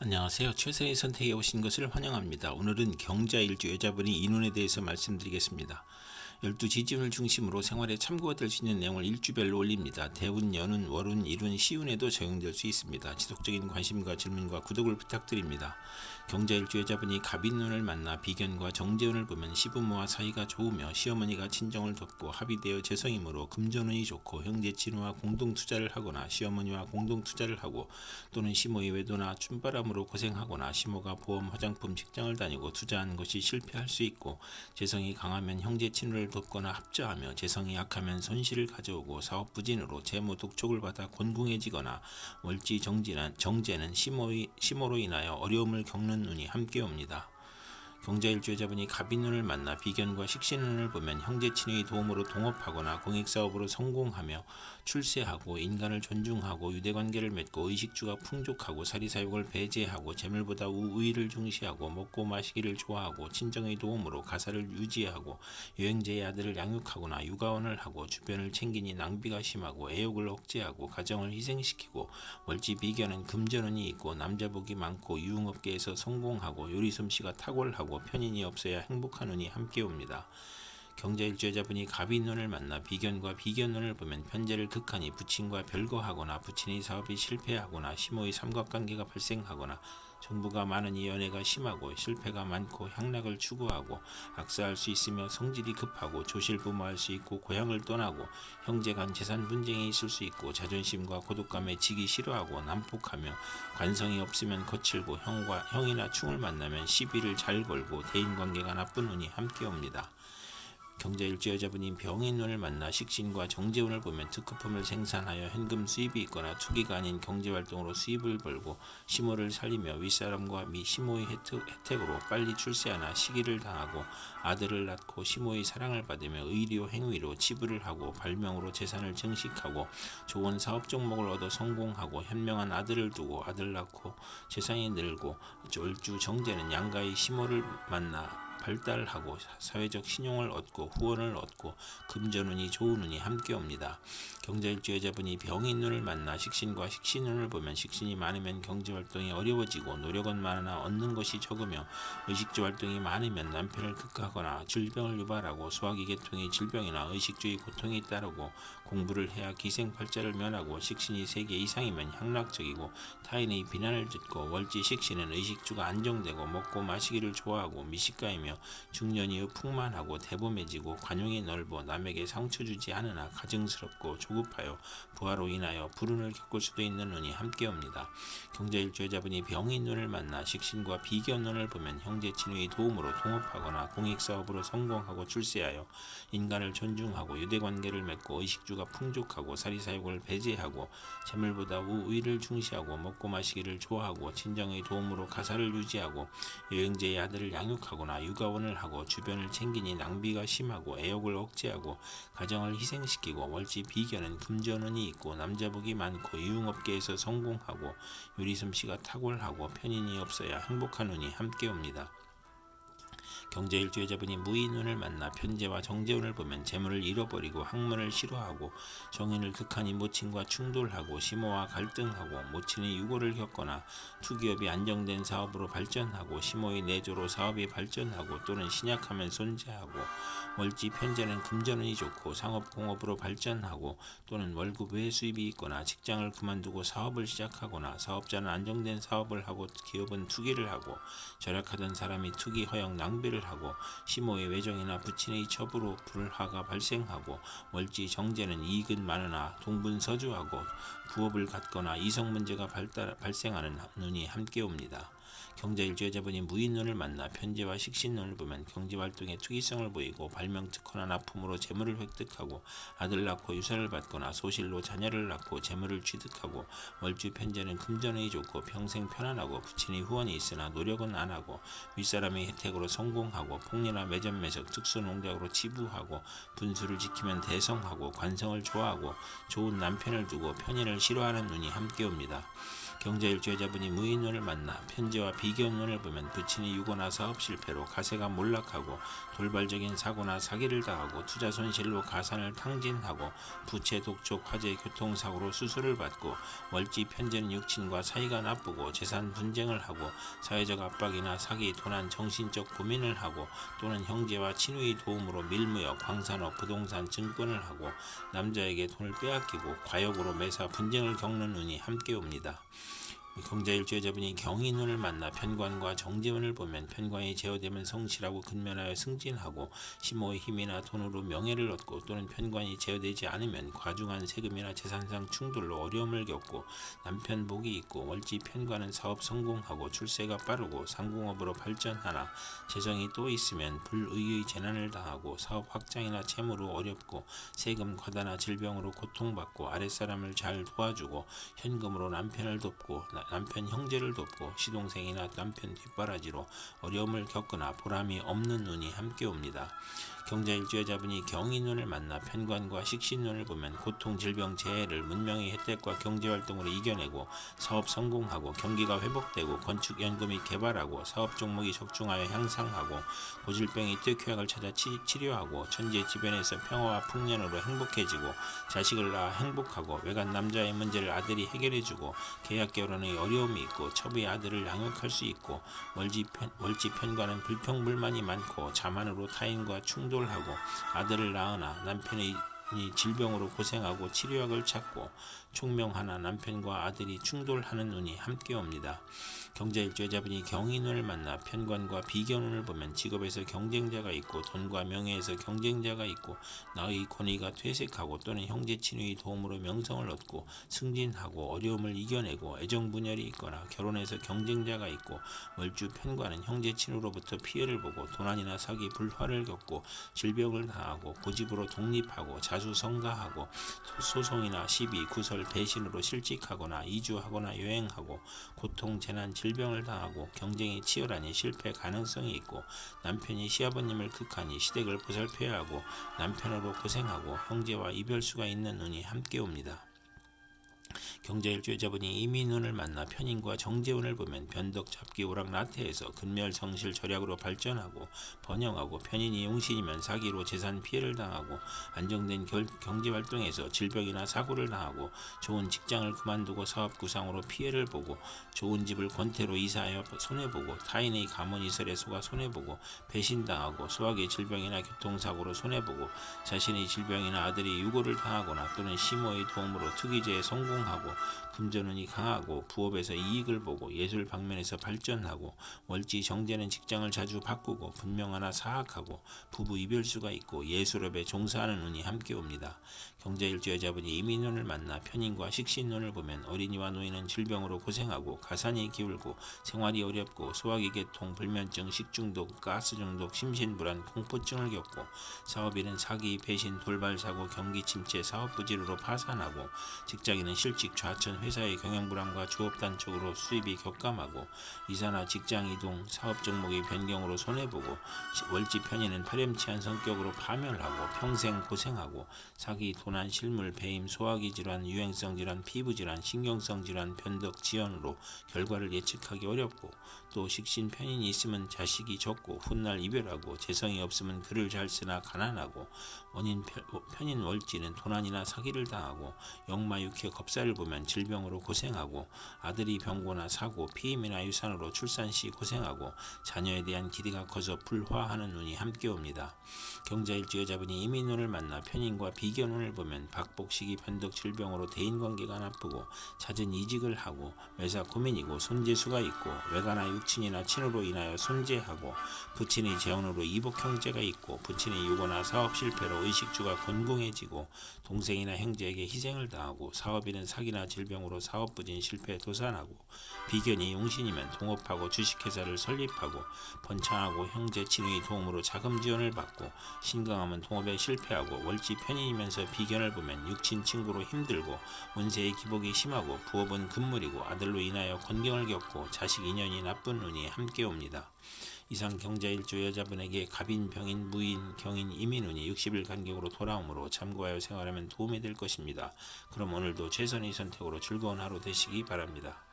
안녕하세요. 최선의 선택에 오신 것을 환영합니다. 오늘은 경자일주 여자분이 인운에 대해서 말씀드리겠습니다. 12지지운을 중심으로 생활에 참고가 될 수 있는 내용을 일주별로 올립니다. 대운, 연운, 월운, 일운, 시운에도 적용될 수 있습니다. 지속적인 관심과 질문과 구독을 부탁드립니다. 경자일주 여자분이 갑인운을 만나 비견과 정제운을 보면 시부모와 사이가 좋으며 시어머니가 친정을 돕고 합의되어 재성이므로 금전운이 좋고 형제 친구와 공동 투자를 하거나 시어머니와 공동 투자를 하고 또는 시모의 외도나 춤바람으로 고생하거나 시모가 보험, 화장품, 직장을 다니고 투자하는 것이 실패할 수 있고 재성이 강하면 형제 친구를 돕거나 합자하며 재성이 약하면 손실을 가져오고 사업 부진으로 재무 독촉을 받아 곤궁해지거나 월지 정제는 시모로 인하여 어려움을 겪는 운이 함께 옵니다. 경자일주 여자분이 갑인운을 만나 비견과 식신운을 보면 형제 친의 도움으로 동업하거나 공익사업으로 성공하며 출세하고 인간을 존중하고 유대관계를 맺고 의식주가 풍족하고 사리사욕을 배제하고 재물보다 우위를 중시하고 먹고 마시기를 좋아하고 친정의 도움으로 가사를 유지하고 여행자의 아들을 양육하거나 육아원을 하고 주변을 챙기니 낭비가 심하고 애욕을 억제하고 가정을 희생시키고 월지 비견은 금전운이 있고 남자복이 많고 유흥업계에서 성공하고 요리솜씨가 탁월하고 편인이 없어야 행복한 운이 함께 옵니다. 경자일주 여자분이 갑인운을 만나 비견과 비견운을 보면 편재를 극하니 부친과 별거하거나 부친의 사업이 실패하거나 시모의 삼각관계가 발생하거나 정부가 많으니 연애가 심하고 실패가 많고 향락을 추구하고 악사할 수 있으며 성질이 급하고 조실부모할 수 있고 고향을 떠나고 형제 간 재산 분쟁이 있을 수 있고 자존심과 고독감에 지기 싫어하고 난폭하며 관성이 없으면 거칠고 형이나 충을 만나면 시비를 잘 걸고 대인관계가 나쁜 운이 함께 옵니다. 경자일주 여자분이 병인운을 만나 식신과 정제운을 보면 특허품을 생산하여 현금 수입이 있거나 투기가 아닌 경제활동으로 수입을 벌고 시모를 살리며 윗사람과 시모의 혜택으로 빨리 출세하나 시기를 당하고 아들을 낳고 시모의 사랑을 받으며 의료 행위로 치부를 하고 발명으로 재산을 증식하고 좋은 사업 종목을 얻어 성공하고 현명한 아들을 두고 아들 낳고 재산이 늘고 월주 정제는 양가의 시모를 만나 발달하고 사회적 신용을 얻고 후원을 얻고 금전운이 좋은 운이 함께 옵니다. 경자일주 여자분이 병인운을 만나 식신과 식신운을 보면 식신이 많으면 경제활동이 어려워지고 노력은 많으나 얻는 것이 적으며 의식주 활동이 많으면 남편을 극하거나 질병을 유발하고 소화기 계통의 질병이나 의식주의 고통이 따르고 공부를 해야 기생팔자를 면하고 식신이 3개 이상이면 향락적이고 타인의 비난을 듣고 월지 식신은 의식주가 안정되고 먹고 마시기를 좋아하고 미식가이며 중년 이후 풍만하고 대범해지고 관용이 넓어 남에게 상처 주지 않으나 가증스럽고 조급하여 부하로 인하여 불운을 겪을 수도 있는 운이 함께 옵니다. 경자일주 여자분이 병인운을 만나 식신과 비견운을 보면 형제 친구의 도움으로 동업하거나 공익사업으로 성공하고 출세하여 인간을 존중하고 유대관계를 맺고 의식주가 풍족하고 사리사욕을 배제하고 재물보다 우위를 중시하고 먹고 마시기를 좋아하고 친정의 도움으로 가사를 유지하고 여행자의 아들을 양육하거나 육아원을 하고 주변을 챙기니 낭비가 심하고 애욕을 억제하고 가정을 희생시키고 월지 비견은 금전운이 있고 남자복이 많고 유흥업계에서 성공하고 요리솜씨가 탁월하고 편인이 없어야 행복한 운이 함께 옵니다. 경자일주 여자분이 무인운을 만나 편재와 정제운을 보면 재물을 잃어버리고 학문을 싫어하고 정인을 극하니 모친과 충돌하고 시모와 갈등하고 모친의 유고를 겪거나 투기업이 안정된 사업으로 발전하고 시모의 내조로 사업이 발전하고 또는 신약하면 손재하고 월지 편재는 금전운이 좋고 상업공업으로 발전하고 또는 월급 외 수입이 있거나 직장을 그만두고 사업을 시작하거나 사업자는 안정된 사업을 하고 기업은 투기를 하고 절약하던 사람이 투기 허용 낭비를 하고 시모의 외정이나 부친의 첩으로 불화가 발생하고 월지 정제는 이익은 많으나 동분서주하고 부업을 갖거나 이성 문제가 발생하는 운이 함께 옵니다. 경자일주 여자분이 무인운을 만나 편재와 식신운을 보면 경제활동에 투기성을 보이고 발명특허나 납품으로 재물을 획득하고 아들 낳고 유산을 받거나 소실로 자녀를 낳고 재물을 취득하고 월주 편재는 금전운이 좋고 평생 편안하고 부친의 후원이 있으나 노력은 안하고 윗사람의 혜택으로 성공하고 폭리나 매점매석 특수농작으로 치부하고 분수를 지키면 대성하고 관성을 좋아하고 좋은 남편을 두고 편인을 싫어하는 운이 함께 옵니다. 경자일주 여자분이 무인운을 만나 편제와 비견운을 보면 부친이 유고나 사업 실패로 가세가 몰락하고 돌발적인 사고나 사기를 당하고 투자 손실로 가산을 탕진하고 부채 독촉 화재 교통사고로 수술을 받고 월지 편제는 육친과 사이가 나쁘고 재산 분쟁을 하고 사회적 압박이나 사기 도난 정신적 고민을 하고 또는 형제와 친구의 도움으로 밀무역 광산업 부동산 증권을 하고 남자에게 돈을 빼앗기고 과욕으로 매사 분쟁을 겪는 운이 함께 옵니다. 경자일주 여자분이 경인운을 만나 편관과 정제운을 보면 편관이 제어되면 성실하고 근면하여 승진하고 심호의 힘이나 돈으로 명예를 얻고 또는 편관이 제어되지 않으면 과중한 세금이나 재산상 충돌로 어려움을 겪고 남편 복이 있고 월지 편관은 사업 성공하고 출세가 빠르고 상공업으로 발전하나 재성이 또 있으면 불의의 재난을 당하고 사업 확장이나 채무로 어렵고 세금 과다나 질병으로 고통받고 아랫사람을 잘 도와주고 현금으로 남편을 돕고 남편 형제를 돕고 시동생이나 남편 뒷바라지로 어려움을 겪거나 보람이 없는 운이 함께 옵니다. 경자일주 여자분이 경인운을 만나 편관과 식신운을 보면 고통, 질병, 재해를 문명의 혜택과 경제활동으로 이겨내고 사업 성공하고 경기가 회복되고 건축, 연구 및 개발하고 사업 종목이 적중하여 향상하고 고질병이 특효약을 찾아 치료하고 천재 주변에서 평화와 풍년으로 행복해지고 자식을 낳아 행복하고 외간 남자의 문제를 아들이 해결해주고 계약 결혼의 어려움이 있고 첩의 아들을 양육할 수 있고 월지 편관은 불평불만이 많고 자만으로 타인과 충돌하고 아들을 낳으나 남편의 질병으로 고생하고 치료약을 찾고 총명하나 남편과 아들이 충돌하는 운이 함께 옵니다. 경자일주 여자분이 경인운을 만나 편관과 비견운을 보면 직업에서 경쟁자가 있고 돈과 명예에서 경쟁자가 있고 나의 권위가 퇴색하고 또는 형제 친구의 도움으로 명성을 얻고 승진하고 어려움을 이겨내고 애정분열이 있거나 결혼에서 경쟁자가 있고 월주 편관은 형제 친구로부터 피해를 보고 도난이나 사기 불화를 겪고 질병을 당하고 고집으로 독립하고 자수성가하고 소송이나 시비 구설 배신으로 실직하거나 이주하거나 여행하고 고통 재난 질병을 당하고 경쟁이 치열하니 실패 가능성이 있고 남편이 시아버님을 극하니 시댁을 보살펴야 하고 남편으로 고생하고 형제와 이별수가 있는 운이 함께 옵니다. 경자일주 여자분이 이민운을 만나 편인과 정제운을 보면 변덕 잡기 오락나태에서 근멸성실 절약으로 발전하고 번영하고 편인이 용신이면 사기로 재산 피해를 당하고 안정된 경제활동에서 질병이나 사고를 당하고 좋은 직장을 그만두고 사업 구상으로 피해를 보고 좋은 집을 권태로 이사하여 손해보고 타인의 가문이설에 속아 손해보고 배신당하고 소화기 질병이나 교통사고로 손해보고 자신의 질병이나 아들이 유고를 당하거나 또는 시모의 도움으로 투기죄에 성공하고 금전운이 강하고 부업에서 이익을 보고 예술 방면에서 발전하고 월지 정제는 직장을 자주 바꾸고 분명하나 사악하고 부부 이별수가 있고 예술업에 종사하는 운이 함께 옵니다. 경자일주 여자분이 이민운을 만나 편인과 식신운을 보면 어린이와 노인은 질병으로 고생하고 가산이 기울고 생활이 어렵고 소화기 계통, 불면증, 식중독, 가스중독, 심신불안, 공포증을 겪고 사업일은 사기, 배신, 돌발사고, 경기침체, 사업부진으로 파산하고 직장인은 실직, 좌천, 회사의 경영불안과 주업단적으로 수입이 격감하고 이사나 직장이동, 사업 종목의 변경으로 손해보고 월지 편인은 파렴치한 성격으로 파멸하고 평생 고생하고 사기, 도난, 실물, 배임, 소화기 질환, 유행성 질환, 피부 질환, 신경성 질환, 변덕, 지연으로 결과를 예측하기 어렵고 또 식신 편인이 있으면 자식이 적고 훗날 이별하고 재성이 없으면 글을 잘 쓰나 가난하고 원인 편인 월지는 도난이나 사기를 당하고 역마육해 겁사를 보면 질병으로 고생하고 아들이 병고나 사고 피임이나 유산으로 출산 시 고생하고 자녀에 대한 기대가 커서 불화하는 운이 함께 옵니다. 경자일주 여자분이 이민운을 만나 편인과 비견운을 보면 박복식이 변덕 질병으로 대인관계가 나쁘고 잦은 이직을 하고 매사 고민이고 손재수가 있고 외가나 육친이나 친으로 인하여 손재하고 부친의 재혼으로 이복 형제가 있고 부친의 유고나 사업 실패로 의식주가 곤궁해지고 동생이나 형제에게 희생을 당하고 사업인은 사기나 질병으로 사업부진 실패 도산하고 비견이 용신이면 동업하고 주식회사를 설립하고 번창하고 형제 친의 도움으로 자금 지원을 받고 신강하면 동업에 실패하고 월지 편인이면서 비견을 보면 육친 친구로 힘들고 운세의 기복이 심하고 부업은 금물이고 아들로 인하여 곤경을 겪고 자식 인연이 나쁜 운이 함께 옵니다. 이상 경자일주 여자분에게 갑인, 병인, 무인, 경인, 이민운이 60일 간격으로 돌아오므로 참고하여 생활하면 도움이 될 것입니다. 그럼 오늘도 최선의 선택으로 즐거운 하루 되시기 바랍니다.